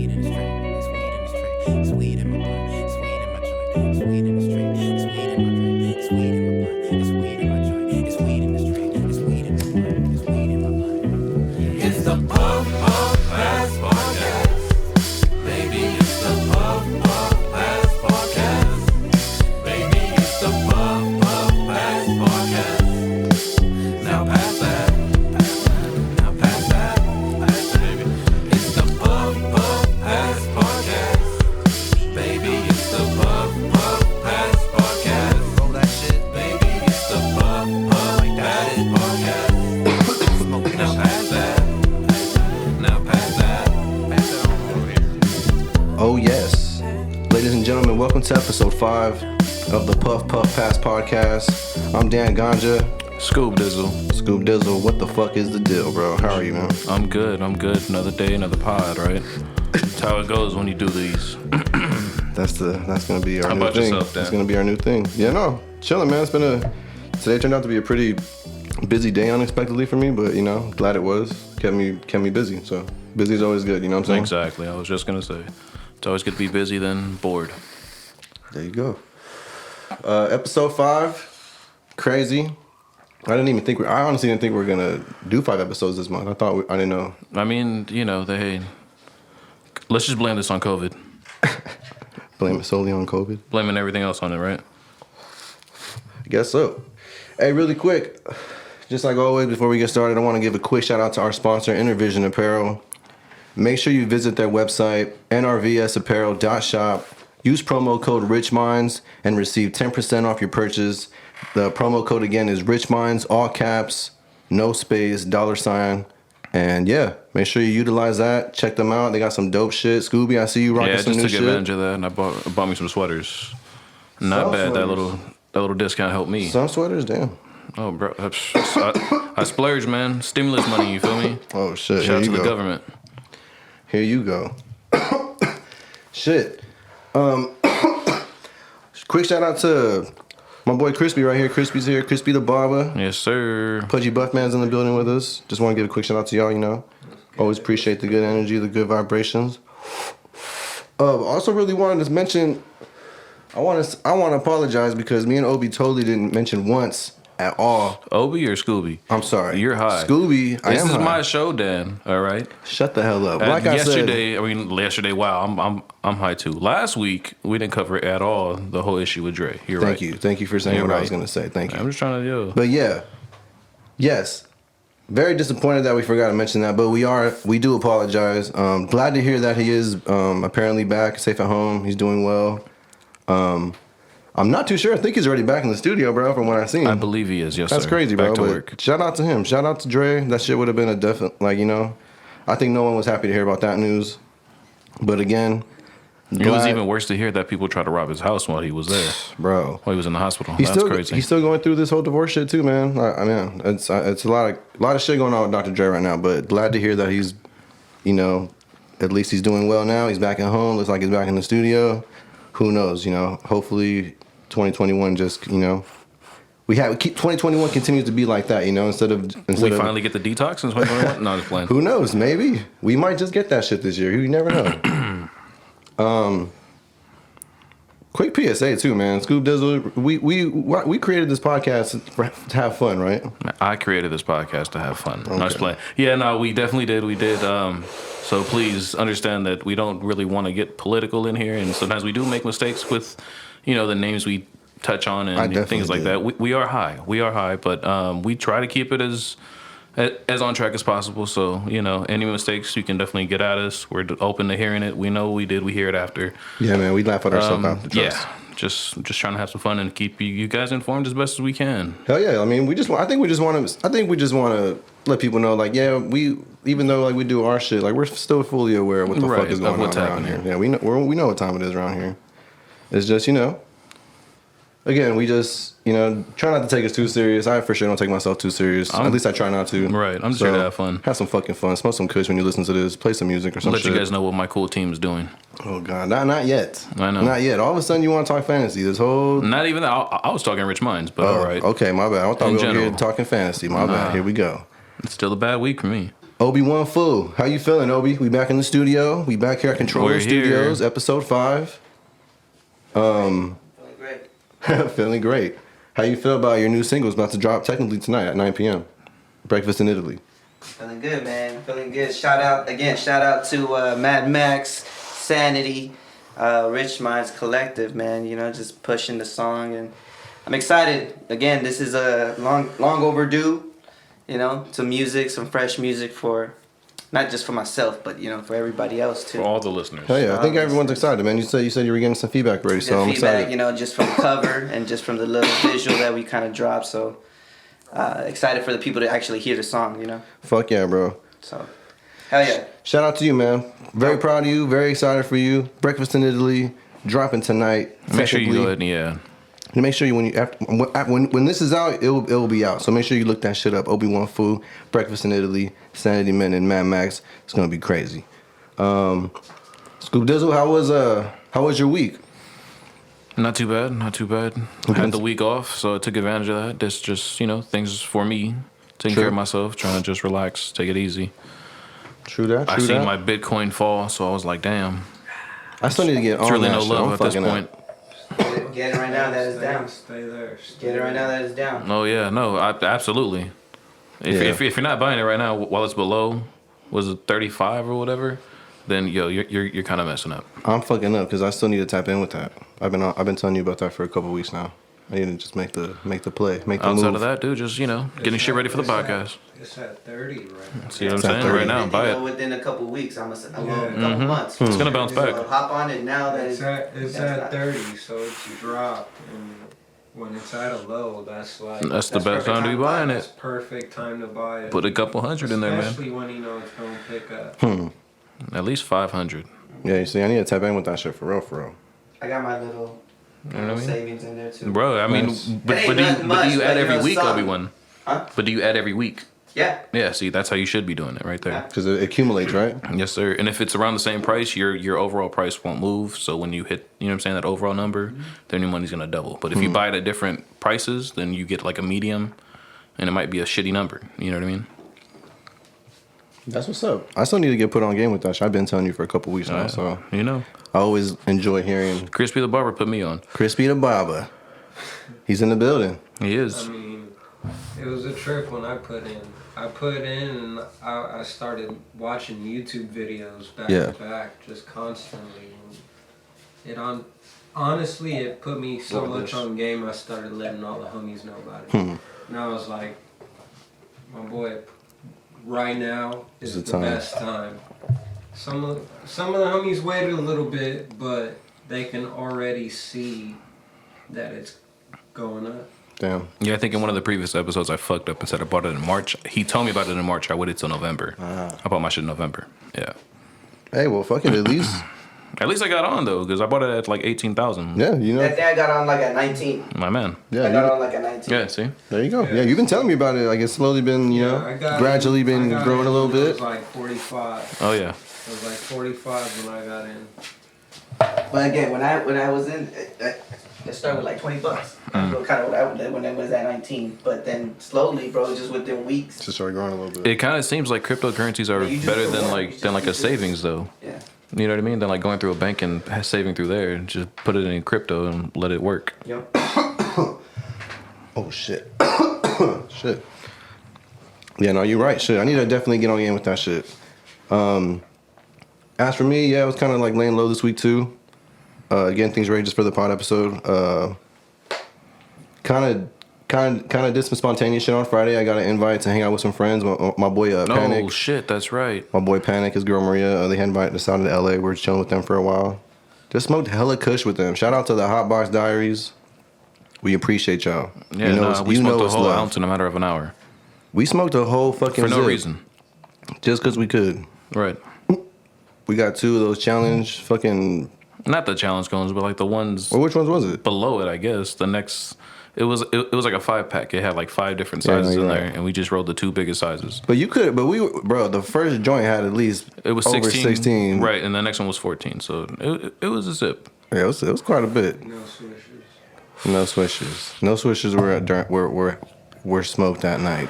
weed in the street. It's weed in the street. It's weed in my blunt. It's weed in my joint. It's weed in the street. It's weed in my drink. It's weed in my blunt. It's weed in my joint. It's weed in the street. It's weed in the blunt. It's weed in my blunt. It's the Puff Puff Pass Podcast. Baby, it's the Puff Puff Pass Podcast. Baby, it's the Puff Puff Pass Podcast. Now pass that. Now pass that. Pass it, baby. It's the Puff Puff Pass Podcast. Baby, it's the Puff Puff Pass Podcast. Roll that shit. Baby, it's the Puff Puff Pass Podcast. Now pass that. Now pass that. Pass it on over here. Oh yes, ladies and gentlemen, welcome to episode 5 of the Puff Puff Pass Podcast. I'm Dan-GANJA. Scoob Dizzle. Scoob Dizzle, what the fuck is the deal, bro? How are you, man? I'm good. Another day, another pod, right? That's how it goes when you do these. That's gonna be our How new about thing. yourself, Dan? That's gonna be our new thing. Yeah, no, chilling, man. Today turned out to be a pretty busy day unexpectedly for me, but you know, glad it was. Kept me busy. So busy is always good. You know what I'm saying? Exactly. I was just gonna say, it's always good to be busy than bored. There you go. Episode 5, crazy. I honestly didn't think we were gonna do 5 episodes this month. I didn't know. I mean, you know, let's just blame this on COVID. Blame it solely on COVID. Blaming everything else on it, right? I guess so. Hey, really quick, just like always, before we get started, I want to give a quick shout out to our sponsor, Intervision Apparel. Make sure you visit their website, nrvsapparel.shop. Use promo code RichMinds and receive 10% off your purchase. The promo code again is RichMinds, all caps, no space, $. And yeah, make sure you utilize that. Check them out. They got some dope shit. Scooby, I see you rocking some new shit. Yeah, just took advantage of that, and I bought me some sweaters. Not bad. Sweaters. That little discount helped me. Some sweaters, damn. Oh, bro, I splurged, man. Stimulus money, you feel me? Oh shit. Shout out Here to you the go. government. Here you go. Shit. Quick shout out to my boy Crispy right here. Crispy's here. Krispy The Barber. Yes, sir. Pudgy Buff Man's in the building with us. Just want to give a quick shout out to y'all, you know. Always appreciate the good energy, the good vibrations. Also really wanted to mention, I want to apologize because me and Obi totally didn't mention once at all. Obi or Scooby? I'm sorry. You're high. Scooby, I am high. This is my show, Dan. All right. Shut the hell up. Yesterday, wow, I'm high too. Last week we didn't cover at all the whole issue with Dre. You're right. Thank you for saying You're what right. I was gonna say. Thank you. I'm just trying to do. But yeah, yes, very disappointed that we forgot to mention that. But we do apologize. Glad to hear that he is apparently back, safe at home. He's doing well. I'm not too sure. I think he's already back in the studio, bro, from what I've seen. I believe he is, yes, That's sir. crazy, bro. Back to But work. shout out to him. Shout out to Dre. That shit would have been a definite, like, you know, I think no one was happy to hear about that news. But again, It was even worse to hear that people tried to rob his house while he was there. Bro. While he was in the hospital. He's That's crazy. He's still going through this whole divorce shit too, man. I mean, it's a lot of shit going on with Dr. Dre right now. But glad to hear that he's, you know, at least he's doing well now. He's back at home. Looks like he's back in the studio. Who knows? You know, hopefully 2021 just, you know, 2021 continues to be like that. You know, instead of finally get the detox in 2021. No, I'm just playing. Who knows? Maybe we might just get that shit this year. You never know. Quick PSA too, man. Scoob Dizzle, we created this podcast to have fun, right? I created this podcast to have fun. Okay. I was playing. Yeah, no, we definitely did. We did. So please understand that we don't really want to get political in here, and sometimes we do make mistakes with, you know, the names we touch on and things like that. We are high, but we try to keep it as on track as possible. So, you know, any mistakes you can definitely get at us. We're open to hearing it. We know we did. We hear it after. Yeah, man, we laugh at ourselves after. Yeah, just trying to have some fun and keep you guys informed as best as we can. Hell yeah! I mean, I think we just want to let people know, like, yeah, even though like we do our shit, like we're still fully aware of what the fuck is going on around here. Yeah, we know what time it is around here. It's just, you know. Again, we just, you know, try not to take us too serious. I for sure don't take myself too serious. At least I try not to. Right. I'm just here to have fun. Have some fucking fun. Smoke some kush when you listen to this. Play some music or some shit. Let you guys know what my cool team is doing. Oh, God. Not yet. I know. Not yet. All of a sudden you want to talk fantasy. This whole... Not even that. I was talking Rich Minds, but all right. Okay, my bad. I thought we were general. here talking fantasy. My bad. Here we go. It's still a bad week for me. Obi-Wan Fu. How you feeling, Obi? We back in the studio. We back here at Controller Studios, episode 5. Feeling great. Feeling great. How you feel about your new single? It's about to drop technically tonight at 9 p.m. Breakfast in Italy. Feeling good, man. Feeling good. Shout out to Mad Max, Sanity, Rich Minds Collective, man. You know, just pushing the song, and I'm excited. Again, this is a long overdue. You know, some fresh music for, not just for myself, but you know, for everybody else too. For all the listeners. Hell yeah, I think everyone's excited, man. You said you were getting some feedback already, so I'm excited. You know, just from the cover and just from the little visual that we kind of dropped. So excited for the people to actually hear the song. You know. Fuck yeah, bro. So, hell yeah. Shout out to you, man. Very proud of you. Very excited for you. Breakfast in Italy dropping tonight. Make sure you go ahead and Make sure you when this is out, it will be out. So make sure you look that shit up. Obi-Wan Fu, Breakfast in Italy, Sanity Men, and Mad Max. It's gonna be crazy. Scoop Dizzle, how was your week? Not too bad. I had the week off, so I took advantage of that. That's just, you know, things for me, taking care of myself, trying to just relax, take it easy. True that. I seen my Bitcoin fall, so I was like, damn. I still need to get on. It's really that no shit. love I'm at this fucking point. Get it right now that it's down. Stay there. Get it right now that it's down. Oh yeah, no, absolutely. If you're not buying it right now while it's below, was it 35 or whatever, then you're kind of messing up. I'm fucking up because I still need to tap in with that. I've been telling you about that for a couple weeks now. I need to just make the play, make the Outside move. of that, dude, just getting shit ready for the podcast. It's at 30 right now. See what I'm saying? Right now, buy it. Within a couple weeks, a couple months. It's gonna bounce back. Hop on it now that It's at 30, so it's dropped. And when it's at a low, that's the best time to be buying That's it. perfect time to buy it. Put a couple hundred in there, man. Especially when you know it's going to pick up. At least 500. Yeah, you see, I need to tap in with that shit for real. I got my little savings in there too. Bro, I mean, but do you add every week, Obi-Wan? Huh? But do you add every week? Yeah. Yeah, see, that's how you should be doing it right there. Because it accumulates, right? Yes, sir. And if it's around the same price, your overall price won't move. So when you hit, you know what I'm saying, that overall number, then your money's going to double. But if you buy it at different prices, then you get like a medium, and it might be a shitty number. You know what I mean? That's what's up. I still need to get put on game with that shit. I've been telling you for a couple weeks now, so you know. I always enjoy hearing Krispy the Barber put me on. Krispy the Barber. He's in the building. He is. I mean, it was a trip when I put in. And I started watching YouTube videos back to back, just constantly. And honestly, it put me so much on game, I started letting all the homies know about it. And I was like, my boy, right now is the best time. Some of the homies waited a little bit, but they can already see that it's going up. Damn. Yeah, I think in one of the previous episodes I fucked up and said I bought it in March. He told me about it in March. I waited till November. I bought my shit in November. Yeah. Hey, well, fuck it, at least. At least I got on though, because I bought it at like 18,000. Yeah, you know. That day I got on like at 19. My man. Yeah, I got on like at 19. Yeah, see? There you go. Yeah, you've been telling me about it. Like it's slowly been, gradually been growing a little bit. It was like 45. Oh yeah. It was like 45 when I got in. But again, when I was in, it started with like $20. So kind of when I was at 19. But then slowly, bro, just within weeks. Just started growing a little bit. It kind of seems like cryptocurrencies are better than like a savings though. Yeah. You know what I mean? Than like going through a bank and saving through there. Just put it in crypto and let it work. Yep. Oh shit. Shit. Yeah, no, you're right. Shit, I need to definitely get on game with that shit. As for me, yeah, I was kind of like laying low this week too. Getting things ready just for the pod episode. Kind of did some spontaneous shit on Friday. I got an invite to hang out with some friends. My boy Panic. Oh shit, that's right. My boy Panic, his girl Maria. They had invited us out to LA. We were chilling with them for a while. Just smoked hella kush with them. Shout out to the Hot Box Diaries. We appreciate y'all. Yeah, we smoked a whole ounce in a matter of an hour. We smoked a whole fucking for no zip. reason. Just because we could. Right. We got 2 of those challenge fucking... Not the challenge cones, but like the ones... Well, which ones was it? Below it, I guess. The next... It was like a 5-pack. It had like 5 different sizes in there, and we just rolled the 2 biggest sizes. But you could... But we were... Bro, the first joint had at least it was over 16. Right, and the next one was 14. So it was a zip. Yeah, it was quite a bit. No swishers. No swishers. No swishers were smoked that night.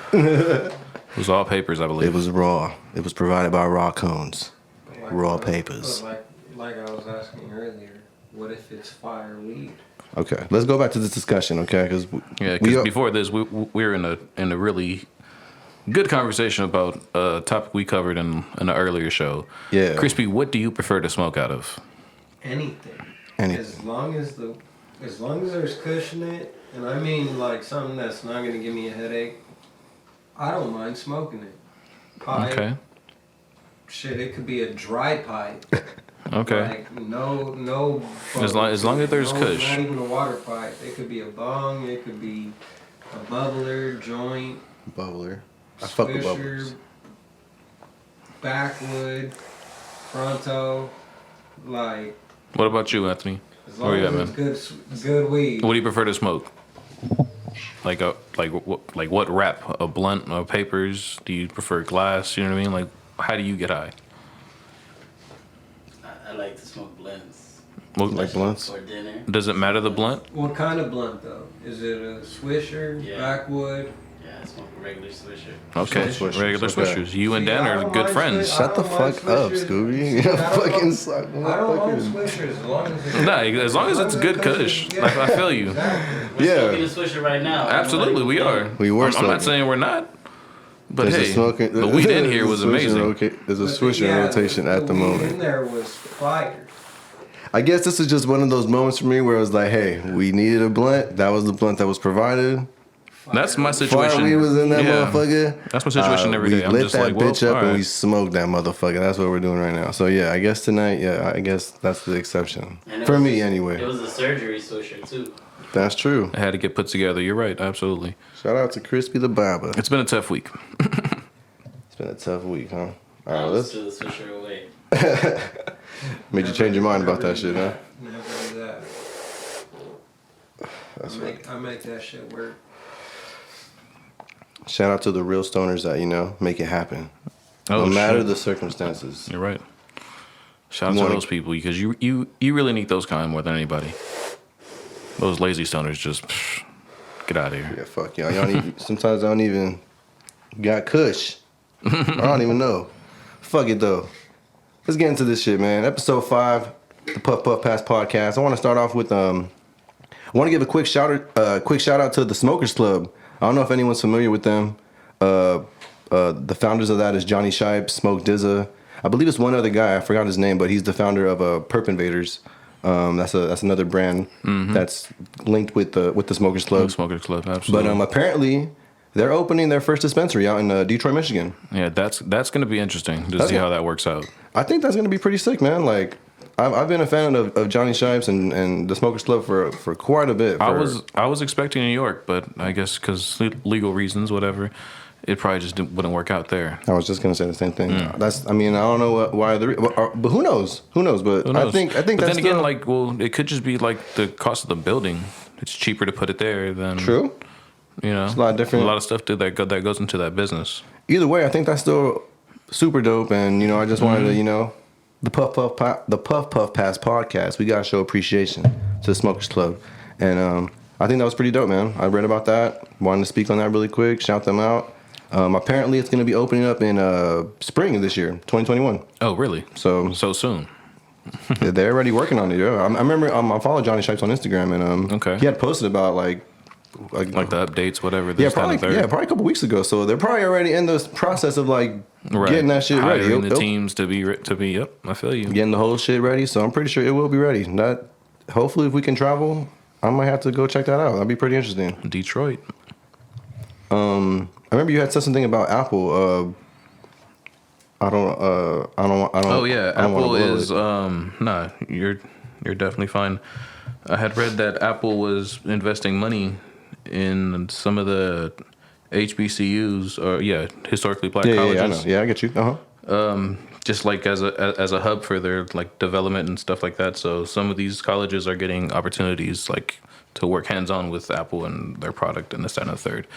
It was all papers, I believe. It was raw. It was provided by Raw Cones. Raw papers. Like I was asking earlier, what if it's fire weed? Okay, let's go back to this discussion, okay? Because before this, we were in a really good conversation about a topic we covered in an earlier show. Yeah. Crispy, what do you prefer to smoke out of? Anything. Anything. As long as there's kush in it, and I mean like something that's not gonna give me a headache, I don't mind smoking it. Pipe. Okay. Shit, it could be a dry pipe. Okay. Like no. As long as there's kush. Not even a water pipe. It could be a bong. It could be a bubbler, joint. Bubbler. I fuck with bubblers. Backwood, Fronto, like. What about you, Anthony? As long as it's good weed. What do you prefer to smoke? Like what wrap? A blunt or papers? Do you prefer glass? You know what I mean? Like, how do you get high? I like to smoke blunts. Like blunts? For dinner. Does it matter the blunt? What kind of blunt though? Is it a Swisher? Yeah. Backwood? Yeah, I smoke a regular Swisher. Okay, regular Swishers. You and Dan are good friends. Shut the fuck up, Scooby. You fucking suck. I don't want Swishers as long as it's... Nah, as long as it's good kush. Like, I feel you. Exactly. We're smoking a Swisher right now. Absolutely, we are. We were I'm not saying we're not. But there's hey, the weed in here was amazing. There's a Swisher in rotation at the moment. In there was fire. I guess this is just one of those moments for me where it was like, hey, we needed a blunt. That was the blunt that was provided. That's my situation. Fire weed was in that motherfucker. That's my situation every day. We lit that bitch up and we smoked that motherfucker. That's what we're doing right now. So yeah, I guess tonight, I guess that's the exception. For me anyway. It was a surgery Swisher too. That's true. It had to get put together. You're right. Absolutely. Shout out to Krispy the Barber. It's been a tough week. It's been a tough week, huh? All right, let's throw the Swisher away. Made you change your mind about that shit, huh? Never that. I make that shit work. Shout out to the real stoners that, make it happen. No matter the circumstances. You're right. Shout out to those people because you really need those kind more than anybody. Those lazy stoners just get out of here. Yeah, fuck y'all. Sometimes I don't even got kush. I don't even know. Fuck it though. Let's get into this shit, man. Episode 5, the Puff Puff Pass podcast. I want to start off with I want to give a quick shout out to the Smokers Club. I don't know if anyone's familiar with them. The founders of that is Johnny Shipe, Smoke Dizza. I believe it's one other guy. I forgot his name, but he's the founder of Perp Invaders. That's another brand that's linked with the Smokers Club. Smokers Club, absolutely. But apparently they're opening their first dispensary out in Detroit, Michigan. Yeah, that's going to be interesting to see how that works out. I think that's going to be pretty sick, man. Like, I've been a fan of Johnny Shipes and the Smokers Club for quite a bit. I was expecting New York, but I guess because legal reasons, whatever, it probably just wouldn't work out there. I was just gonna say the same thing. I don't know why but who knows? Who knows? But I think. But that's then again, it could just be like the cost of the building. It's cheaper to put it there than true. It's a lot different. A lot of stuff that goes into that business. Either way, I think that's still super dope. And I just wanted to the Puff Puff Pass podcast. We gotta show appreciation to the Smokers Club, and I think that was pretty dope, man. I read about that. Wanted to speak on that really quick. Shout them out. Apparently, it's going to be opening up in spring of this year, 2021. Oh, really? So soon? They're already working on it. Yeah, I remember I followed Johnny Shipes on Instagram, and he had posted about like the updates, whatever. Probably a couple weeks ago. So they're probably already in the process of getting that shit ready. Hiring the teams to be. Yep, I feel you. Getting the whole shit ready. So I'm pretty sure it will be ready. Hopefully, if we can travel, I might have to go check that out. That'd be pretty interesting. Detroit. I remember you had said something about Apple. I don't. Oh yeah, Apple is. Nah, you're definitely fine. I had read that Apple was investing money in some of the HBCUs, or historically black colleges. Yeah, I know. Yeah, I get you. Just like as a hub for their development and stuff like that. So some of these colleges are getting opportunities to work hands on with Apple and their product and this, that, and the third.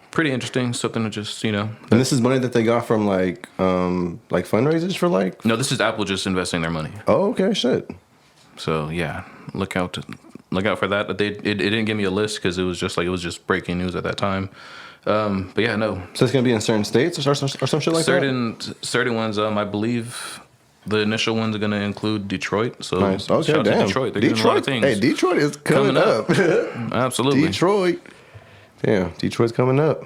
Pretty interesting, something to just And this is money that they got from fundraisers for No, this is Apple just investing their money. Oh, okay, shit. So yeah, look out for that. It didn't give me a list because it was just breaking news at that time. But yeah, no. So it's gonna be in certain states or some shit like that. Certain ones. I believe the initial ones are gonna include Detroit. So Nice. Okay, shout out to damn. Detroit. They're doing a lot of things. Hey, Detroit is coming up. Absolutely. Detroit. Damn, Detroit's coming up.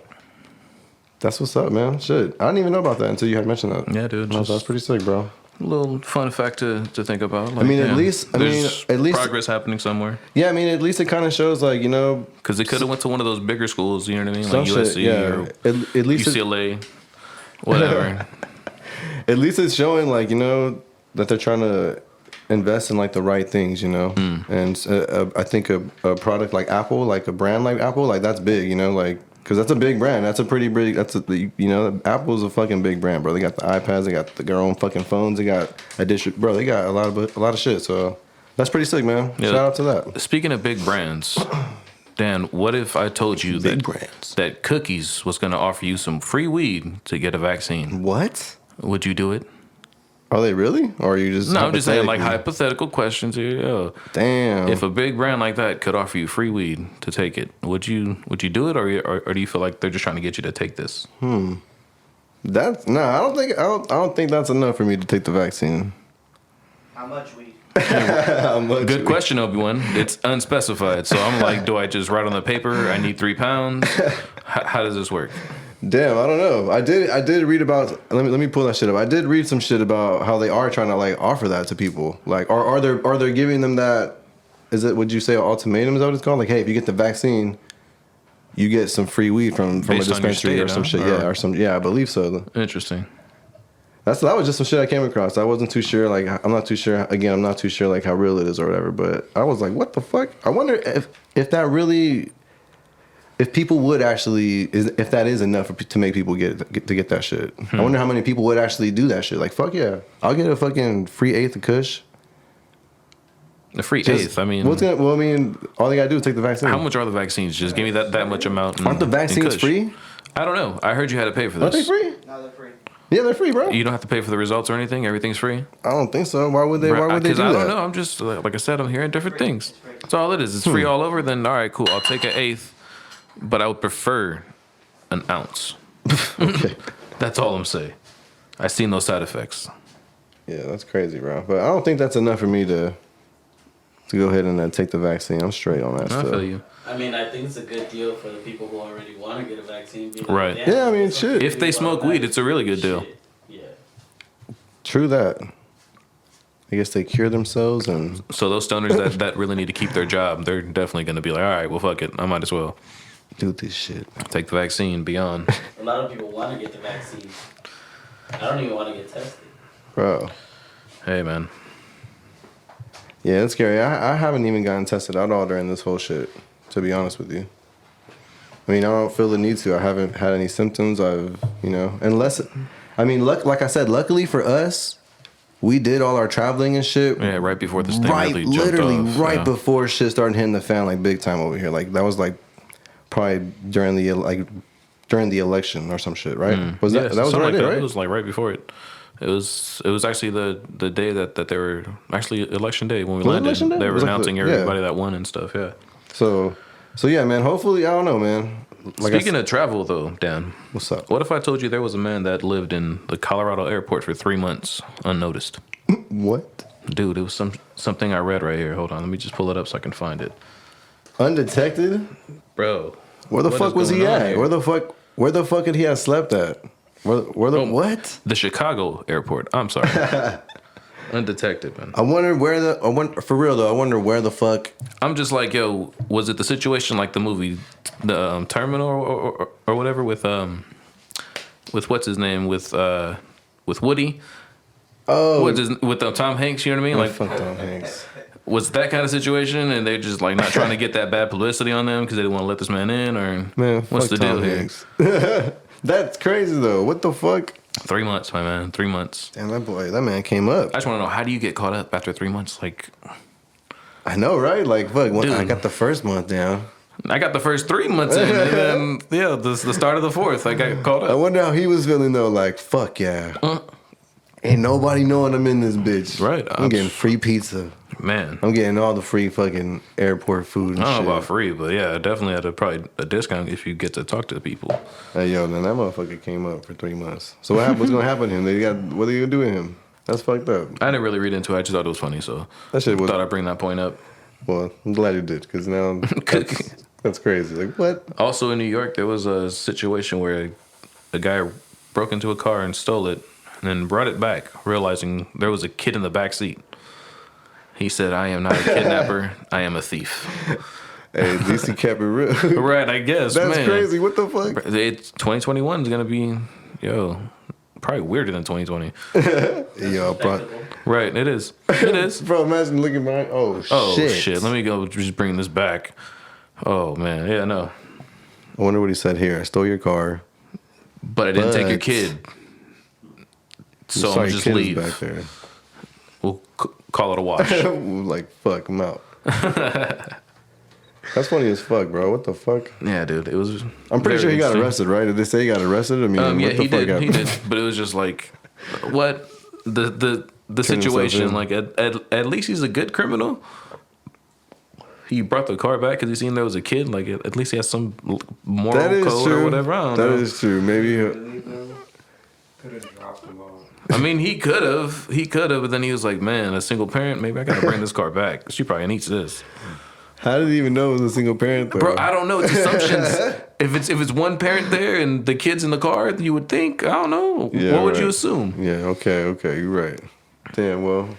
That's what's up, man. Shit, I didn't even know about that until you had mentioned that. Yeah, dude. That's pretty sick, bro. A little fun fact to think about. Like, I mean, damn, at least progress happening somewhere. Yeah, I mean, at least it kind of shows, like, you know, Because they could have went to one of those bigger schools. You know what I mean? some Like shit, USC yeah. or At least UCLA, whatever. at least it's showing, like, you know, that they're trying to invest in like the right things, you know. And I think a product like Apple, like a brand like Apple, like that's big, you know, like. Because that's a big brand. That's a pretty big. You know, Apple's a fucking big brand, bro. They got the iPads. They got their own fucking phones. They got bro. They got a lot of shit. So that's pretty sick, man. Yeah. Shout out to that. Speaking of big brands, Dan, what if I told you Big brands. that Cookies was going to offer you some free weed to get a vaccine? What? Would you do it? Are they really? Or are you just? No, I'm just saying like hypothetically? hypothetical questions here. Yo. Damn. If a big brand like that could offer you free weed to take it, would you do it, or do you feel like they're just trying to get you to take this? That's no. I don't think that's enough for me to take the vaccine. How much weed? How much? Good question, Obi-Wan. It's unspecified, so I'm like, do I just write on the paper? I need 3 pounds. How does this work? Damn, I don't know. I did read about. Let me pull that shit up. I did read some shit about how they are trying to like offer that to people. Like, are they giving them that? Is it? Would you say an ultimatum? Is that what it's called? Like, hey, if you get the vaccine, you get some free weed from a Based on your dispensary state, or some huh? shit. Yeah, or some. Yeah, I believe so. Interesting. That was just some shit I came across. I wasn't too sure. Like, I'm not too sure. Again, I'm not too sure like how real it is or whatever. But I was like, what the fuck? I wonder if that really. If people would actually, if that is enough to make people get that shit. I wonder how many people would actually do that shit. Like, fuck yeah, I'll get a fucking free eighth of Kush. A free eighth. I mean, all they gotta do is take the vaccine. How much are the vaccines? Just give me that much amount. Aren't the vaccines free? I don't know. I heard you had to pay for this. Are they free? No, they're free. Yeah, they're free, bro. You don't have to pay for the results or anything. Everything's free. I don't think so. Why would they? Why would they do that? I don't know. I'm just like I said. I'm hearing different things. That's all it is. It's free all over. Then all right, cool. I'll take an eighth. But I would prefer an ounce. Okay. That's all I'm saying. I've seen those side effects. Yeah, that's crazy, bro. But I don't think that's enough for me to go ahead and take the vaccine. I'm straight on that stuff. I feel you. I mean, I think it's a good deal for the people who already want to get a vaccine. Right. Yeah, I mean, shit. If they smoke weed, it's a really good deal. Yeah. True that. I guess they cure themselves and... So those stoners that really need to keep their job, they're definitely going to be like, all right, well, fuck it. I might as well do this shit. Take the vaccine, be on. A lot of people want to get the vaccine. I don't even want to get tested. Bro. Hey, man. Yeah, it's scary. I haven't even gotten tested at all during this whole shit, to be honest with you. I mean, I don't feel the need to. I haven't had any symptoms. Unless... I mean, like I said, luckily for us... We did all our traveling and shit. Yeah, right before this thing really jumped off. Right before shit started hitting the fan, like big time over here. Like that was like probably during the election or some shit, right? Was that was right there, right? It was like right before it. It was actually the day that they were actually election day when we landed. They were announcing everybody that won and stuff. Yeah. So yeah, man. Hopefully, I don't know, man. Speaking of travel, though, Dan, what's up? What if I told you there was a man that lived in the Colorado airport for 3 months unnoticed? What? Dude, it was something I read right here. Hold on, let me just pull it up so I can find it. Undetected, bro. Where the fuck was he at? Here? Where the fuck had he have slept at? What? The Chicago airport. I'm sorry. Undetected, man. I wonder for real though. I wonder where the fuck. I'm just like, yo, was it the situation like the movie, the Terminal or whatever with what's his name with Woody? Oh, with Tom Hanks? You know what I mean? Like, fuck Tom Hanks. Was that kind of situation, and they're just like not trying to get that bad publicity on them because they didn't want to let this man in, or man, what's the deal Hanks. Here? That's crazy though. What the fuck? 3 months, my man. 3 months. Damn, that man came up. I just want to know, how do you get caught up after 3 months? Like, I know, right? Like, fuck. I got the first month down. I got the first 3 months in, and then the start of the fourth, I got caught up. I wonder how he was feeling though. Like, fuck yeah. Ain't nobody knowing I'm in this bitch. Right. I'm getting free pizza. Man. I'm getting all the free fucking airport food and I don't shit. know about free, but yeah, definitely at probably a discount if you get to talk to the people. Hey, yo, then that motherfucker came up for 3 months. So what's going to happen to him? What are you going to do with him? That's fucked up. I didn't really read into it. I just thought it was funny, so That shit was... thought I'd bring that point up. Well, I'm glad you did, because now that's crazy. Like, what? Also in New York, there was a situation where a guy broke into a car and stole it and then brought it back, realizing there was a kid in the back seat. He said, "I am not a kidnapper. I am a thief." Hey, at least he kept it real. Right, I guess, That's man. crazy. What the fuck? 2021 is going to be, probably weirder than 2020. Yo, bro. Right, it is. It is. Bro, imagine looking behind. Oh, shit. Let me go just bring this back. Oh, man. Yeah, no. I wonder what he said here. I stole your car. But I didn't take your kid. So I'm just leave. Back there. We'll call it a wash. Like, fuck, I'm out. That's funny as fuck, bro. What the fuck? Yeah, dude. It was. I'm pretty sure he got arrested, right? Did they say he got arrested? I mean, yeah, what the he fuck did. happened? He did. But it was just like, what the situation? Like, at least he's a good criminal. He brought the car back because he seen there was a kid. Like, at least he has some moral code or whatever. I don't know. That is true. Maybe. Could have dropped the ball. I mean, he could have, but then he was like, man, a single parent, maybe I gotta bring this car back. She probably needs this. How did he even know it was a single parent, though? Bro, I don't know. It's assumptions. If it's one parent there and the kid's in the car, you would think, I don't know. Yeah, what would you assume? Yeah, okay, you're right. Damn, well,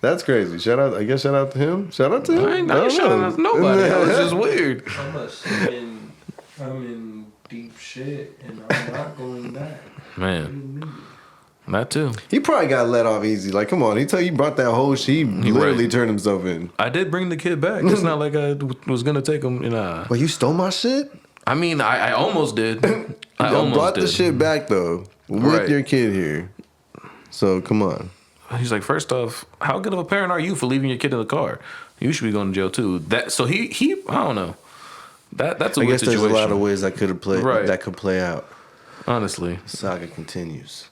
that's crazy. Shout out to him. Shout out to him. I ain't shouting out to nobody. That was just weird. I'm in deep shit and I'm not going back. Man. That too. He probably got let off easy. Like, come on. He brought that whole shit. He literally turned himself in. I did bring the kid back. It's not like I was going to take him. Well, you stole my shit? I mean, I almost did. I almost brought did. the shit back, though, with your kid here. So, come on. He's like, first off, how good of a parent are you for leaving your kid in the car? You should be going to jail, too. So he I don't know. That's a weird situation. There's a lot of ways that could play out. Honestly. The saga continues.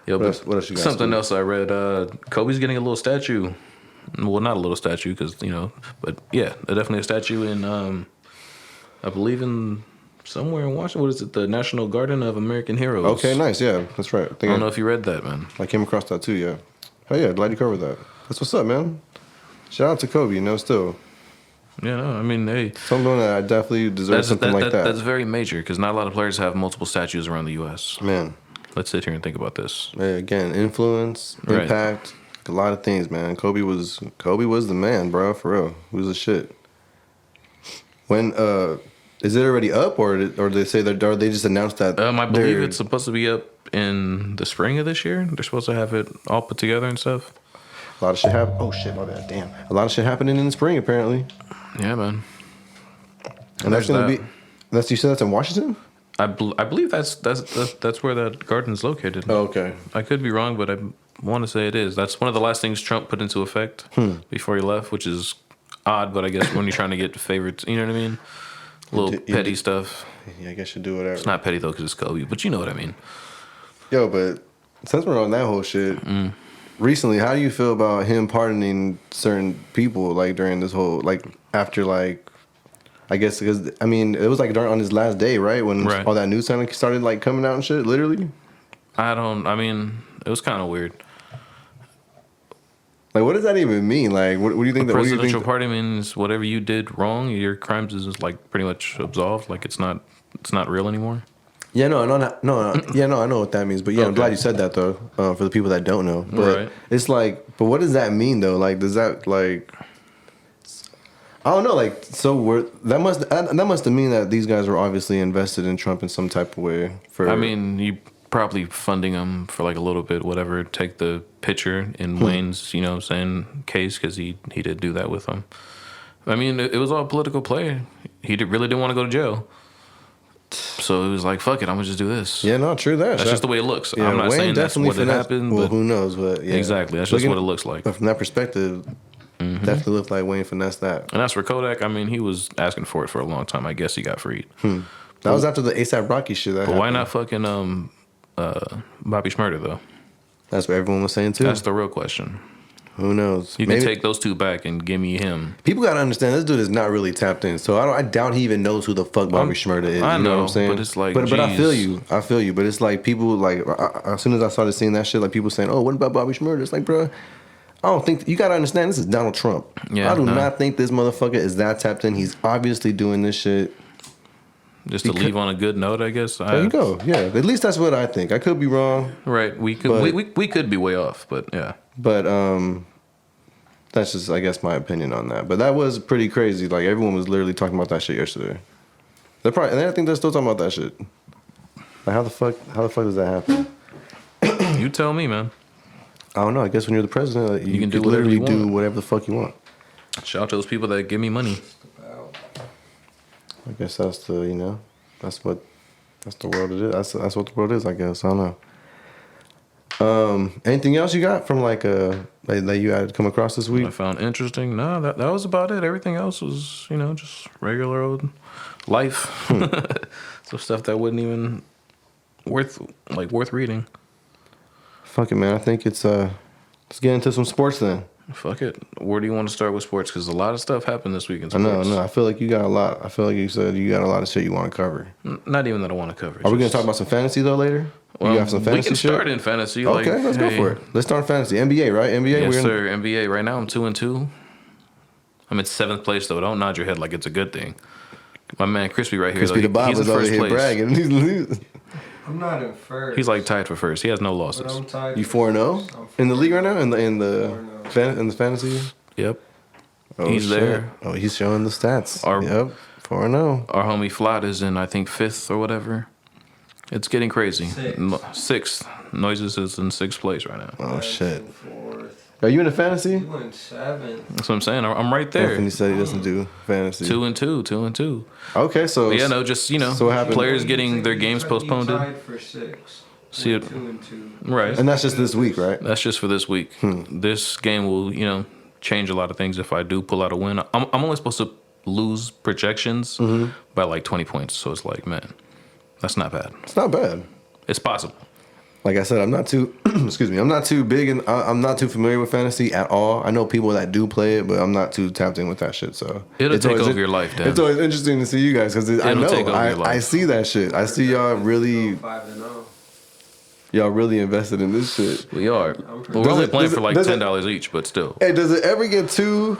Yo, what else you got? Something else I read. Kobe's getting a little statue. Well, not a little statue because but yeah, definitely a statue in I believe in somewhere in Washington. What is it? The National Garden of American Heroes. Okay, nice. Yeah, that's right. I don't know if you read that, man. I came across that too. Yeah. Oh yeah, glad you covered that. That's what's up, man. Shout out to Kobe. Still. Yeah, no, I mean, hey. Someone that I definitely deserve something like that. That's very major because not a lot of players have multiple statues around the U.S. Man. Let's sit here and think about this. Again, influence, impact, a lot of things, man. Kobe was the man, bro, for real. He was the shit. When is it already up, or they say that, or they just announced that? I believe it's supposed to be up in the spring of this year. They're supposed to have it all put together and stuff. A lot of shit happened. Oh shit, my bad. Damn. A lot of shit happening in the spring, apparently. Yeah, man. And that's gonna be. You said that's in Washington. I believe that's where that garden's located. Oh, okay. I could be wrong, but I want to say it is. That's one of the last things Trump put into effect before he left, which is odd, but I guess when you're trying to get favorites, you know what I mean? Little petty stuff. Yeah, I guess you do whatever. It's not petty, though, because it's Kobe, but you know what I mean. Yo, but since we're on that whole shit, recently, how do you feel about him pardoning certain people, like, during this whole, like, after, like, I guess because it was like on his last day, right? When all that news started like coming out and shit, literally. It was kind of weird. Like, what does that even mean? Like, what do you think? The presidential pardon means whatever you did wrong, your crimes is like pretty much absolved. Like it's not real anymore. Yeah, no, I know what that means. But yeah, I'm glad you said that though. For the people that don't know, but it's like, but what does that mean though? Like, does that like? I don't know, like, so that must mean that these guys were obviously invested in Trump in some type of way. You probably funding him for like a little bit, whatever. Take the picture in Wayne's, case because he did do that with him. I mean, it was all political play. He really didn't want to go to jail, so it was like, fuck it, I'm gonna just do this. Yeah, no, true that. That's just the way it looks. Yeah, I'm not Wayne saying that's what happened. Well, but who knows? But yeah, exactly, that's just what it looks like. But from that perspective. Definitely looked like Wayne finessed that. And as for Kodak, he was asking for it for a long time. I guess he got freed. That was after the ASAP Rocky shit. But why not fucking Bobby Shmurda though? That's what everyone was saying too. That's the real question. Who knows? You can take those two back and give me him. People gotta understand this dude is not really tapped in, so I doubt he even knows who the fuck Bobby Shmurda is. I you know what I'm saying? But it's like, but I feel you. But it's like people like as soon as I started seeing that shit, like people saying, "Oh, what about Bobby Shmurda?" It's like, bro, I don't think you gotta understand. This is Donald Trump. Yeah, I do not think this motherfucker is that tapped in. He's obviously doing this shit just to leave on a good note, I guess. There you go. Yeah, at least that's what I think. I could be wrong. Right. We could we could be way off, but yeah. But that's just, I guess, my opinion on that. But that was pretty crazy. Like, everyone was literally talking about that shit yesterday. And I think they're still talking about that shit. Like, how the fuck does that happen? You tell me, man. I don't know. I guess when you're the president, you can do whatever literally you want. do whatever the fuck you want. Shout out to those people that give me money. I guess that's the, that's the world it is. That's what the world is, I guess. I don't know. Anything else you got from like that you had come across this week? I found interesting. No, that was about it. Everything else was, just regular old life. So stuff that wasn't even worth reading. Fuck it, man. I think let's get into some sports then. Fuck it. Where do you want to start with sports? Because a lot of stuff happened this week in sports. I know. I feel like you got a lot. I feel like you said you got a lot of shit you want to cover. Not even that I want to cover. Are we going to talk about some fantasy though later? Well, you have some fantasy we can shit? start in fantasy. Okay, let's go for it. Let's start in fantasy. NBA, right? NBA. Yes, sir. NBA. Right now I'm 2-2. I'm in 7th place though. Don't nod your head like it's a good thing. My man Krispy right here. Krispy the Barber is over here bragging. I'm not in first. He's like tied for first. He has no losses. But I'm tied. You 4-0 in the league right now? In the fantasy? Yep. Oh, he's shit. there. Oh, he's showing the stats. Yep. 4-0. Our homie Flat is in, I think, 5th or whatever. It's getting crazy. 6th. Noises is in 6th place right now. Oh, shit. Are you in the fantasy? You went 7th. That's what I'm saying. I'm right there. Anthony said he doesn't do fantasy. 2-2. Okay, so but yeah, no, just so what happened? Players getting their games postponed. Tied for 6. See it, 2-2. right? And that's just this week, right? That's just for this week. This game will, change a lot of things if I do pull out a win. I'm only supposed to lose projections by like 20 points, so it's like, man, that's not bad. It's not bad. It's possible. Like I said, I'm not too excuse me. I'm not too big and I'm not too familiar with fantasy at all. I know people that do play it, but I'm not too tapped in with that shit. So it'll take over your life, Dan. It's always interesting to see you guys because I know take over your life. I see that shit. I see y'all really 5-0. Y'all really invested in this shit. We are. We're only playing for like $10 each, but still. Hey, does it ever get too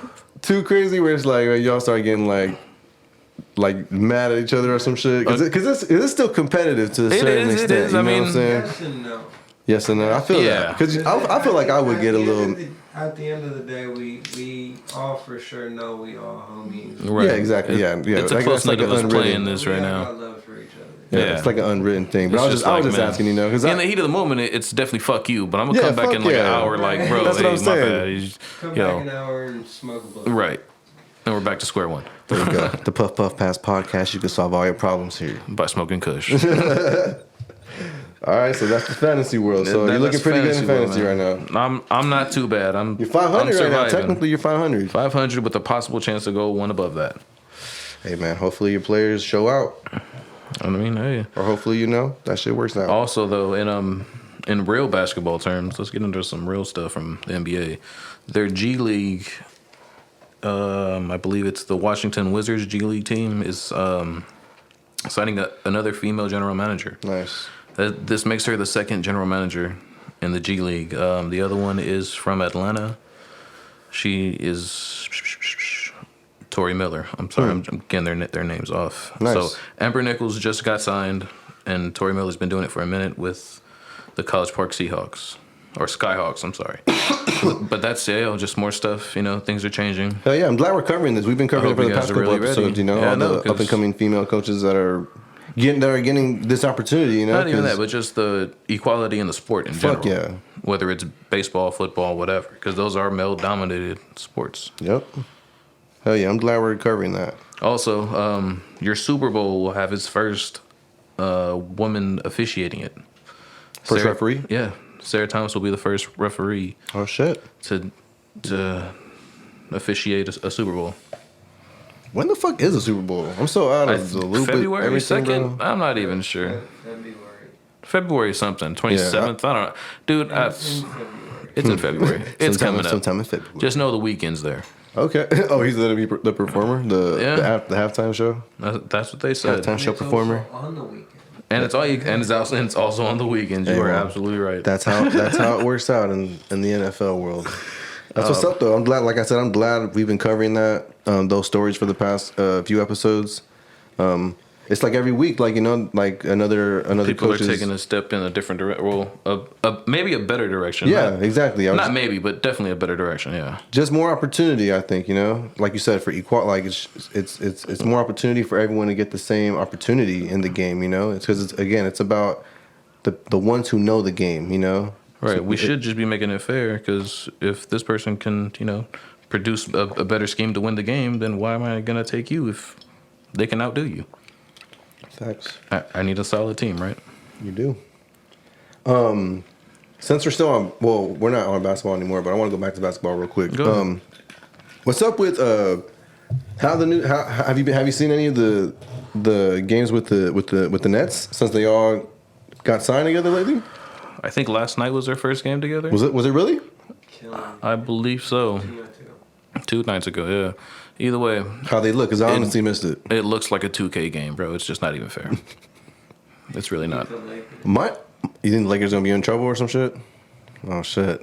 crazy where it's like y'all start getting like mad at each other or some shit? Because it's still competitive to a certain extent. It is. You know what I'm saying? Yes and no. Yes and no. I feel that. Because I feel like I would get a little... At the end of the day, we all for sure know we all homies. Right. Yeah, exactly. Yeah. It's a close knit of us playing this right now. Got love for each other. Yeah, it's like an unwritten thing. But I was just asking, because in the heat of the moment, it's definitely fuck you. But I'm gonna come back in like an hour, like, bro, that's what I'm saying. My bad. Come back an hour and smoke a blunt. Right. And we're back to square one. There you go. The Puff Puff Pass podcast. You can solve all your problems here by smoking Kush. All right, so that's the fantasy world. So you're looking pretty good in fantasy right now. I'm not too bad. You're 500 right now. Technically, you're 500. 500 with a possible chance to go one above that. Hey man, hopefully your players show out. I mean, hey. Or hopefully that shit works out. Also, though, in real basketball terms, let's get into some real stuff from the NBA. Their G League, I believe it's the Washington Wizards G League team, is signing another female general manager. Nice. This makes her the second general manager in the G League. The other one is from Atlanta. She is Tori Miller. I'm sorry, I'm getting their names off. Nice. So Amber Nichols just got signed, and Tori Miller's been doing it for a minute with the College Park Seahawks. Or Skyhawks, I'm sorry. But that's just more stuff, things are changing. Hell yeah, I'm glad we're covering this. We've been covering it for the past couple episodes, all the up and coming female coaches that are getting this opportunity, Not even that, but just the equality in the sport in general. Fuck yeah. Whether it's baseball, football, whatever. Because those are male-dominated sports. Yep. Hell yeah, I'm glad we're covering that. Also, your Super Bowl will have its first woman officiating it. First referee? Yeah. Sarah Thomas will be the first referee. Oh, shit. To officiate a Super Bowl. When the fuck is a Super Bowl? I'm so out of the loop. February everything, 2nd? bro. I'm not even sure. February. February something. 27th? I don't know. Dude, It's in February. It's coming up. Sometime in February. Just know the weekend's there. Okay. Oh, he's gonna be the performer, the halftime show. That's what they said. Halftime show performer on the weekend. And it's also on the weekends. You are absolutely right. That's how it works out in the NFL world. That's what's up, though. I'm glad. Like I said, I'm glad we've been covering those stories for the past few episodes. It's like every week, like like another people coaches, are taking a step in a different direction. Well, maybe a better direction. Yeah, exactly. Not maybe, but definitely a better direction. Yeah, just more opportunity. I think like you said, for equal, like it's more opportunity for everyone to get the same opportunity in the game. It's because it's about the ones who know the game. Right. So we should just be making it fair, because if this person can produce a better scheme to win the game, then why am I gonna take you if they can outdo you? Facts. I need a solid team, right? You do. Since we're still on, we're not on basketball anymore, but I want to go back to basketball real quick. Go ahead. What's up with how have you seen any of the games with the Nets since they all got signed together lately? I think last night was their first game together. Was it really? I believe so. 2 nights ago, yeah. Either way, how they look? Because I honestly missed it. It looks like a 2K game, bro. It's just not even fair. It's really not. You think the Lakers gonna be in trouble or some shit? Oh shit!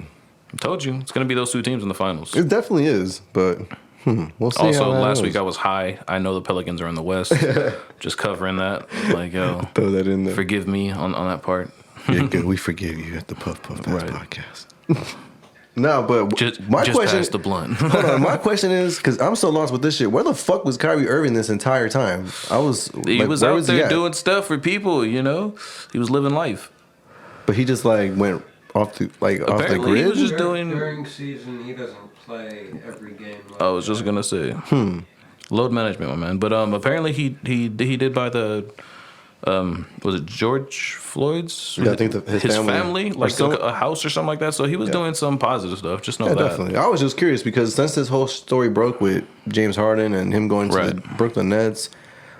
I told you it's gonna be those 2 teams in the finals. It definitely is, but we'll see. Also, last week I was high. I know the Pelicans are in the West. Just covering that, like, yo, throw that in there. Forgive me on that part. Yeah, good. We forgive you at the Puff Puff Pass podcast. No, but my question pass the blunt. Hold on, my question is, because I'm so lost with this shit. Where the fuck was Kyrie Irving this entire time? He was out there doing stuff for people. He was living life. But he just went off the off the grid. He was just during season. He doesn't play every game. I was just gonna say, load management, my man. But apparently he did buy the. Was it George Floyd's? Yeah, I think his family like a house or something like that. So he was doing some positive stuff. Just know that. Definitely. I was just curious because since this whole story broke with James Harden and him going to the Brooklyn Nets,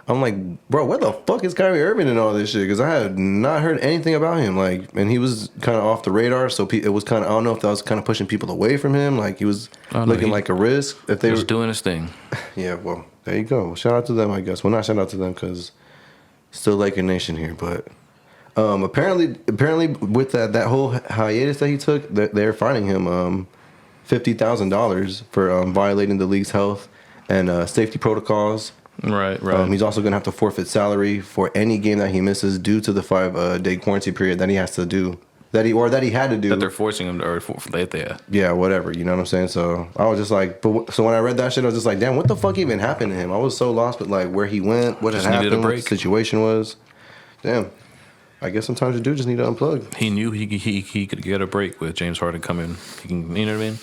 I'm like, bro, where the fuck is Kyrie Irving and all this shit? Because I had not heard anything about him. And he was kind of off the radar. So it was kind of, I don't know if that was kind of pushing people away from him. Like he was looking like a risk. If they was doing his thing. Yeah, well, there you go. Shout out to them, I guess. Well, not shout out to them because still Laker Nation here, but apparently with that whole hiatus that he took, they're fining him $50,000 for violating the league's health and safety protocols. Right. He's also gonna have to forfeit salary for any game that he misses due to the 5-day quarantine period that he has to do. That he had to do. That they're forcing him to, Yeah, whatever. You know what I'm saying? So I was just like, so when I read that shit, I was just like, damn, what the fuck even happened to him? I was so lost with where he went, what had happened, what the situation was. Damn. I guess sometimes you do just need to unplug. He knew he could get a break with James Harden coming. He can, you know what I mean?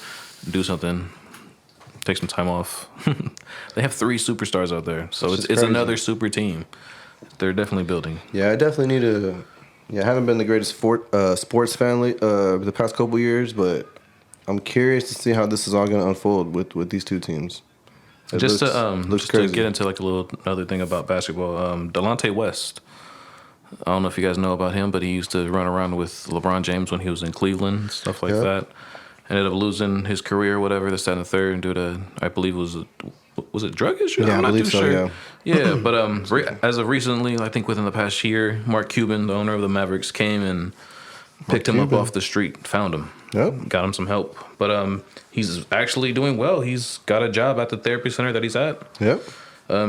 Do something. Take some time off. They have 3 superstars out there, so it's another super team. They're definitely building. Yeah, I definitely need to. Yeah, I haven't been the greatest sports fan the past couple years, but I'm curious to see how this is all going to unfold with these 2 teams. Just to get into a little other thing about basketball, Delonte West. I don't know if you guys know about him, but he used to run around with LeBron James when he was in Cleveland, stuff like that. Ended up losing his career, whatever, this, that, and the third, due to, I believe, was it drug issue? Yeah, I'm not I believe too so, sure. Yeah, but as of recently, I think within the past year, Mark Cuban, the owner of the Mavericks, came and picked him up off the street, found him, got him some help. But he's actually doing well. He's got a job at the therapy center that he's at. Yep.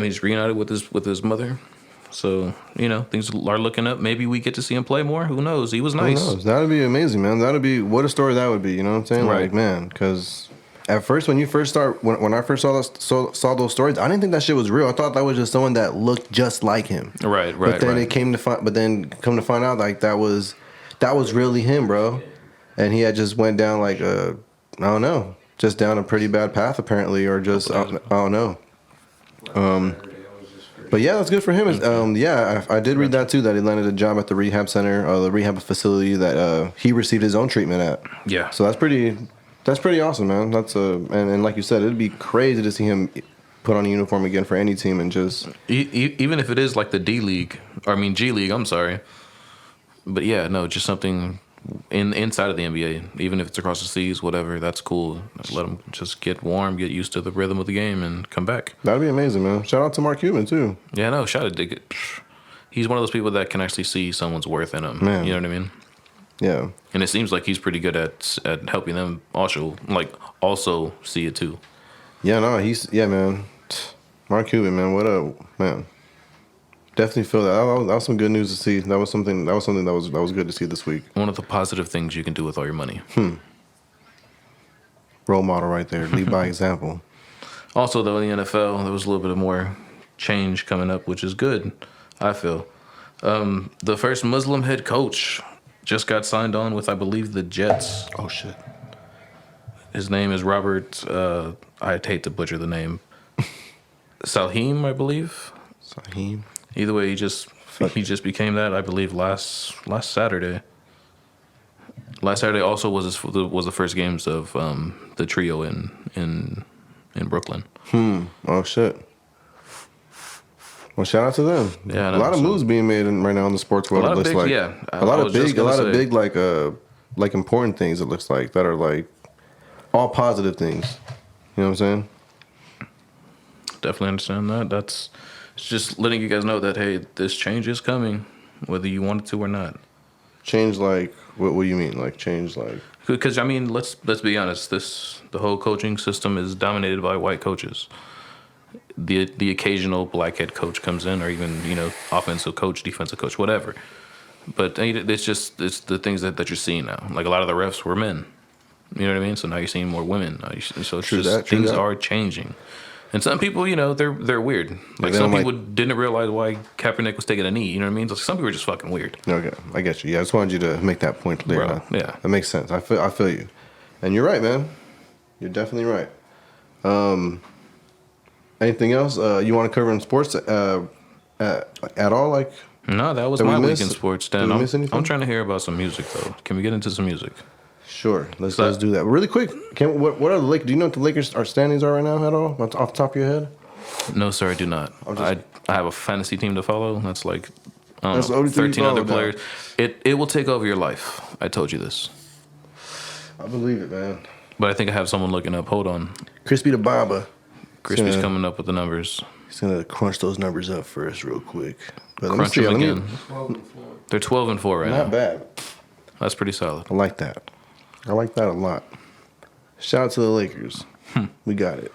He's reunited with his mother. So, things are looking up. Maybe we get to see him play more. Who knows? He was nice. Who knows? That would be amazing, man. That would be, what a story that would be. You know what I'm saying? Right. Like, man, because at first, when I first saw those stories, I didn't think that shit was real. I thought that was just someone that looked just like him. Right. But then come to find out, that was really him, bro. And he had just went down I don't know, just down a pretty bad path apparently, or just I don't know. But yeah, that's good for him. I did read that too, that he landed a job at the rehab center, the rehab facility that he received his own treatment at. Yeah. So that's pretty awesome, man. That's and like you said, it'd be crazy to see him put on a uniform again for any team and just even if it is like the G League. I'm sorry. But yeah, no, just something inside of the NBA, even if it's across the seas, whatever. That's cool. Let them just get warm, get used to the rhythm of the game, and come back. That'd be amazing, man. Shout out to Mark Cuban too. Yeah, no, shout out. He's one of those people that can actually see someone's worth in him. Man. You know what I mean? Yeah. And it seems like he's pretty good at helping them also see it too. Yeah, no, man. Mark Cuban, man, what a man. Definitely feel that. That was some good news to see. That was something that was good to see this week. One of the positive things you can do with all your money. Role model right there. Lead by example. Also, though, in the NFL, there was a little bit of more change coming up, which is good, I feel. The first Muslim head coach just got signed on with, I believe, the Jets. Oh, shit. His name is Robert, I'd hate to butcher the name. Salheem, I believe. Salheem. Either way, he just became that, I believe, last Saturday. Last Saturday also was the first games of the trio in Brooklyn. Oh shit. Well, shout out to them. Yeah, a lot of moves being made right now in the sports world. A lot It looks of big, like yeah. a lot of big like important things. It looks like that are like all positive things. You know what I'm saying? Definitely understand that. It's just letting you guys know that, hey, this change is coming, whether you want it to or not. Change like what do you mean? Like change like? Because I mean, let's be honest. The whole coaching system is dominated by white coaches. The occasional black head coach comes in, or even offensive coach, defensive coach, whatever. But it's the things that you're seeing now. Like a lot of the refs were men. You know what I mean? So now you're seeing more women. So things are changing. And some people, they're weird. Like some people didn't realize why Kaepernick was taking a knee. You know what I mean? So some people are just fucking weird. Okay, I get you. Yeah, I just wanted you to make that point clear. Bro, yeah, that makes sense. I feel you, and you're right, man. You're definitely right. Anything else you want to cover in sports at all? Like no, that was my week in sports. Dan, I'm trying to hear about some music though. Can we get into some music? Sure, let's do that really quick. What are the Lakers? Do you know what the Lakers standings are right now at all? Off the top of your head? No, sir, I do not. I have a fantasy team to follow. That's like 13 other players. It will take over your life. I told you this. I believe it, man. But I think I have someone looking up. Hold on. Krispy the Barber. Crispy's coming up with the numbers. He's gonna crunch those numbers up for us real quick. But crunch them again. 12-4. They're 12-4 right now. Not bad. That's pretty solid. I like that. I like that a lot. Shout out to the Lakers. We got it.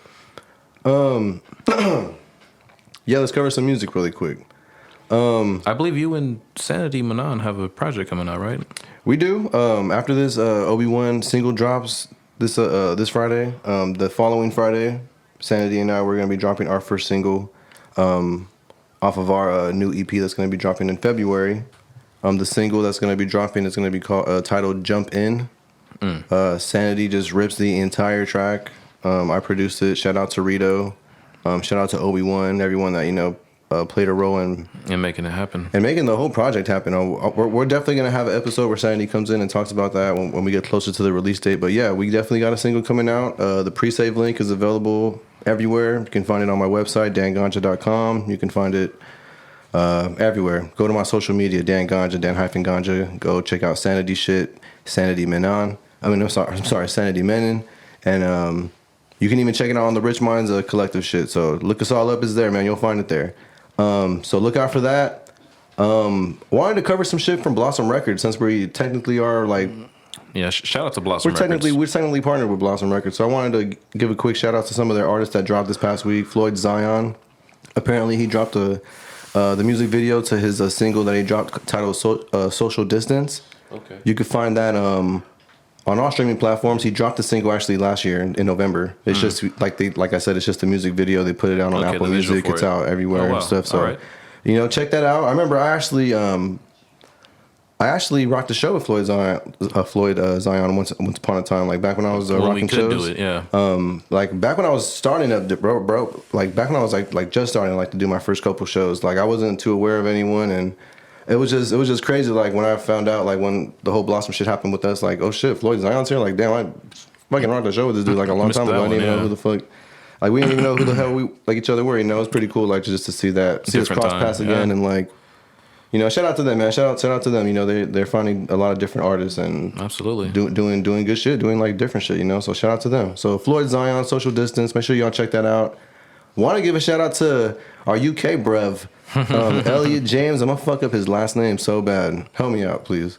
Yeah, let's cover some music really quick. I believe you and Sanity Manon have a project coming out, right? We do. After this Obi-Wan single drops this Friday, the following Friday, Sanity and I, we're going to be dropping our first single off of our new EP that's going to be dropping in February. The single that's going to be dropping is going to be titled Jump In. Sanity just rips the entire track. I produced it. Shout out to Rito. Shout out to Obi-Wan, everyone that played a role in making it happen and making the whole project happen. We're definitely gonna have an episode where Sanity comes in and talks about that when we get closer to the release date. But yeah, we definitely got a single coming out. The pre-save link is available everywhere. You can find it on my website, DAN-GANJA.com. You can find it everywhere. Go to my social media, Dan-GANJA, Dan-GANJA. Go check out Sanity shit, Sanity Menon. I'm sorry, Sanity Menon. And you can even check it out on the Rich Minds Collective shit. So look us all up. It's there, man. You'll find it there. So look out for that. Wanted to cover some shit from Blossom Records since we technically are like... Yeah, shout out to Blossom Records. We're technically partnered with Blossom Records. So I wanted to give a quick shout out to some of their artists that dropped this past week. Floyd Zion. Apparently he dropped the music video to his single that he dropped titled Social Distance. Okay. You can find that... on all streaming platforms. He dropped the single actually last year in November. It's just like I said, it's just a music video. They put it out on Apple Music. It's out everywhere and stuff. So, check that out. I remember I actually rocked the show with Floyd Zion once upon a time. Like back when I was rocking shows. Do it, yeah. Like back when I was starting up, bro. Like back when I was like just starting to do my first couple shows. Like I wasn't too aware of anyone and. It was just crazy. Like when I found out, like when the whole Blossom shit happened with us, like oh shit, Floyd Zion's here. Like damn, I fucking rocked the show with this dude like a long time ago. I didn't even know who the fuck. Like we didn't even know who the hell we each other were. Each other were. It was pretty cool. Like just to see us cross paths again and like you know, shout out to them, man. Shout out to them. You know, they're finding a lot of different artists and absolutely doing good shit, doing like different shit. You know, so shout out to them. So Floyd Zion, Social Distance. Make sure y'all check that out. Want to give a shout out to our UK brev, Elliot James. I'm gonna fuck up his last name so bad. Help me out, please.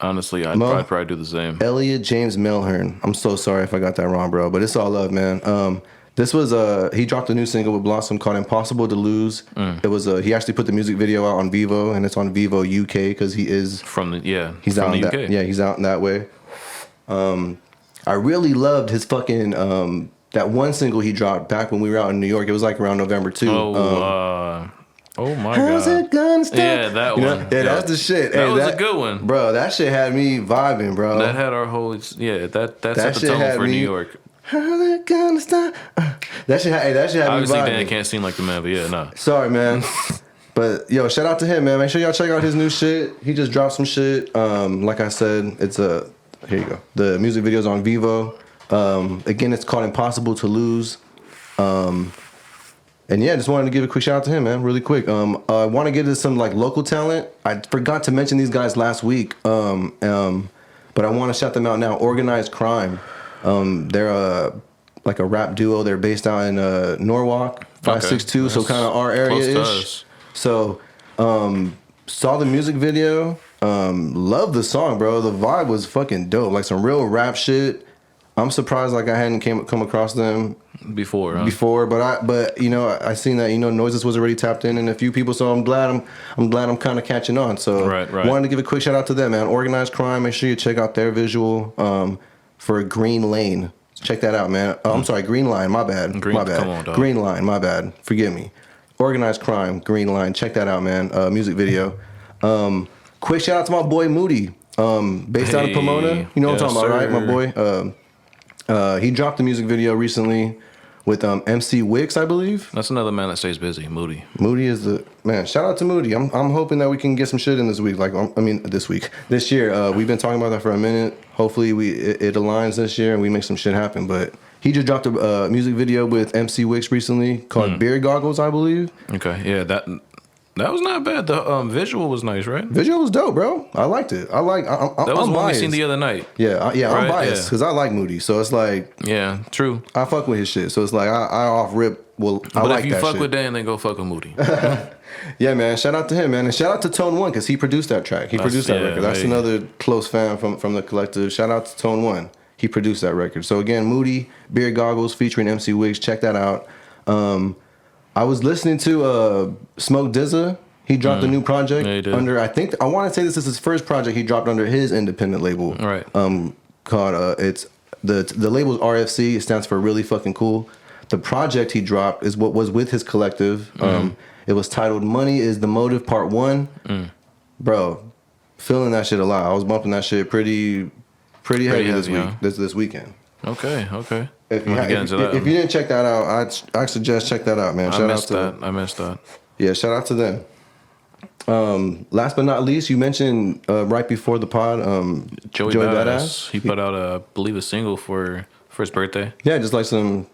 Honestly, I'd probably do the same. Elliot James Melhern. I'm so sorry if I got that wrong, bro. But it's all love, man. This was he dropped a new single with Blossom called "Impossible to Lose." It was he actually put the music video out on Vivo, and it's on Vivo UK because he is from the he's from out the in UK. That, yeah, he's out in that way. I really loved his fucking that one single he dropped back when we were out in New York. It was like around November 2. Oh my How's god! it gonna stop? Yeah, that one. Yeah, that's the shit. That was a good one, bro. That shit had me vibing, bro. That had our whole that's set the tone for New York. How's it gonna stop? That shit had me vibing. Obviously, Dan can't sing like the man, but yeah, no. Sorry, man. But yo, shout out to him, man. Make sure y'all check out his new shit. He just dropped some shit. Like I said, it's here you go. The music video's on Vivo. Again, it's called "Impossible to Lose." And yeah, just wanted to give a quick shout out to him, man, really quick. I want to get into some like local talent. I forgot to mention these guys last week, but I want to shout them out now. Organized Crime. They're like a rap duo. They're based out in Norwalk, 562, so kind of our area-ish. So saw the music video. Love the song, bro. The vibe was fucking dope. Like some real rap shit. I'm surprised like I hadn't come across them before, but you know, I seen that, you know, Noises was already tapped in and a few people, so I'm glad I'm kind of catching on. So right. Wanted to give a quick shout out to them, man. Organized Crime. Make sure you check out their visual for Green Lane. Check that out, man. I'm sorry, Green Line. My bad. My bad. Come on, dog. Green Line. My bad. Forgive me. Organized Crime. Green Line. Check that out, man. Music video. Quick shout out to my boy Moody. Based out of Pomona. You know what I'm talking about, right? My boy. He dropped a music video recently with MC Wicks, I believe. That's another man that stays busy, Moody. Moody is the man. Shout out to Moody. I'm hoping that we can get some shit in this week. This year. We've been talking about that for a minute. Hopefully it aligns this year and we make some shit happen. But he just dropped a music video with MC Wicks recently called Beer Goggles, I believe. Okay, yeah, that was not bad. The visual was nice, right? Visual was dope, bro. I liked it. That was one we seen the other night. Yeah, I'm biased because I like Moody. So it's like, yeah, true. I fuck with his shit. So it's like I off rip. Well, I like that shit. But if you fuck with Dan, then go fuck with Moody. Yeah, man. Shout out to him, man, and shout out to Tone One because he produced that track. He produced that record. That's another close fan from the collective. Shout out to Tone One. He produced that record. So again, Moody, Beer Goggles featuring MC Wiggs. Check that out. I was listening to Smoke DZA. He dropped a new project under, I want to say this is his first project he dropped under his independent label. Right. Called it's the label's RFC. It stands for Really Fucking Cool. The project he dropped is what was with his collective. It was titled "Money Is the Motive Part 1." Bro, feeling that shit a lot. I was bumping that shit pretty heavy this week. Huh? This weekend. Okay. If you didn't check that out, I suggest check that out, man. I missed that. Yeah, shout out to them. Last but not least, you mentioned right before the pod, Joey Badass. He put out I believe a single for his birthday. Yeah, just like some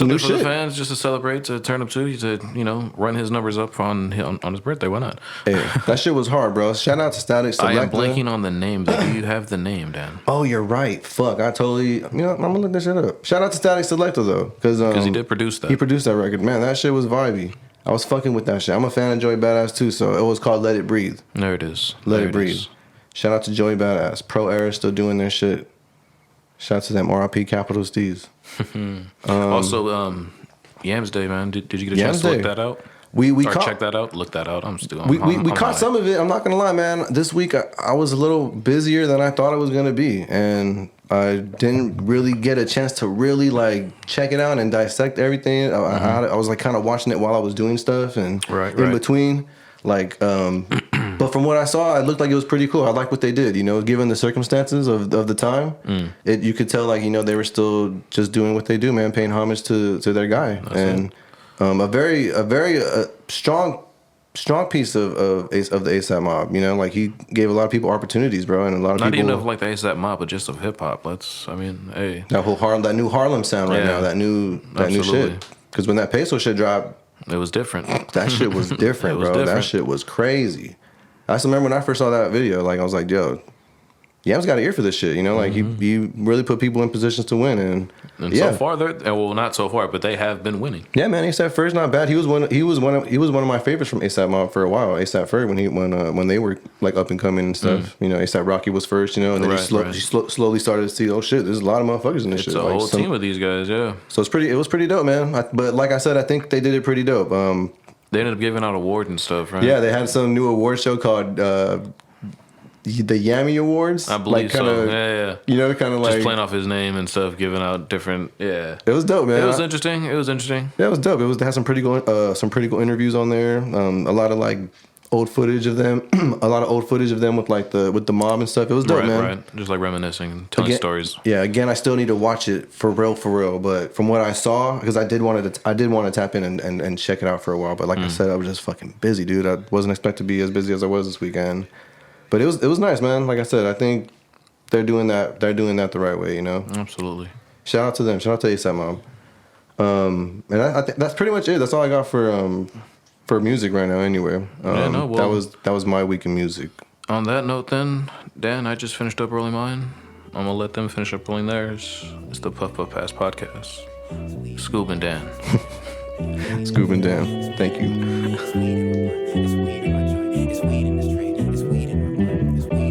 new new for shit. The fans, just to celebrate, to turn up to, to run his numbers up on his birthday. Why not? Hey, that shit was hard, bro. Shout out to Static Selecta. I am blanking on the name. Do you have the name, Dan? Oh, you're right. Fuck, I totally. I'm gonna look that shit up. Shout out to Static Selecta though, because he did produce that. He produced that record. Man, that shit was vibey. I was fucking with that shit. I'm a fan of Joey Badass too, so it was called Let It Breathe. There it is. Let It Breathe. Shout out to Joey Badass. Pro Era still doing their shit. Shout out to them. RIP Capital Steez. Also, Yams Day, man. Did you get a chance to look that out? Check that out. Look that out. I'm still. We caught some of it. I'm not gonna lie, man. This week I was a little busier than I thought I was gonna be, and I didn't really get a chance to really like check it out and dissect everything. I was like kind of watching it while I was doing stuff and in between. Like, but from what I saw, it looked like it was pretty cool. I like what they did, given the circumstances of the time. You could tell, like, they were still just doing what they do, man, paying homage to their guy. A very strong piece of the ASAP Mob. Like, he gave a lot of people opportunities, bro, and a lot of not people. Not even of like the ASAP Mob, but just of hip hop. Hey, that new Harlem sound right now, that new shit. Because when that Peso shit dropped, It was different. That shit was different, bro. different. That shit was crazy. I just remember when I first saw that video, like I was like, yo, Yam's got an ear for this shit, you know, like he really put people in positions to win, and so far well, not so far, but they have been winning. Yeah, man, ASAP Ferg's not bad. He was one of my favorites from ASAP Mob for a while. ASAP Ferg when they were like up and coming and stuff. You know, ASAP Rocky was first, you know, and then you slowly started to see, oh shit, there's a lot of motherfuckers in this shit. It's a whole team of these guys, yeah. So it was pretty dope, man. But like I said, I think they did it pretty dope. They ended up giving out awards and stuff, right? Yeah, they had some new award show called the Yammy Awards. I believe like, kinda, so. Yeah. You know, kind of like just playing off his name and stuff, giving out different. Yeah, it was dope, man. It was interesting. It was interesting. Yeah, it was dope. They had some pretty cool interviews on there. A lot of like old footage of them. A lot of old footage of them with like with the mob and stuff. It was dope, man. Right. Just like reminiscing, telling stories. Yeah. Again, I still need to watch it for real. But from what I saw, because I did want to tap in and check it out for a while. But like I said, I was just fucking busy, dude. I wasn't expected to be as busy as I was this weekend. But it was nice, man. Like I said, I think they're doing that the right way, you know. Absolutely. Shout out to them. Shout out to ASAP Mob. And I think that's pretty much it. That's all I got for music right now. Anyway, that was my week in music. On that note, then, Dan, I just finished up rolling mine. I'm gonna let them finish up rolling theirs. It's the Puff Puff Pass podcast. Scoob and Dan. Scoob and Dan. Thank you. It's weed in my joint. It's weed in the street. It's weed in my blood. It's weed.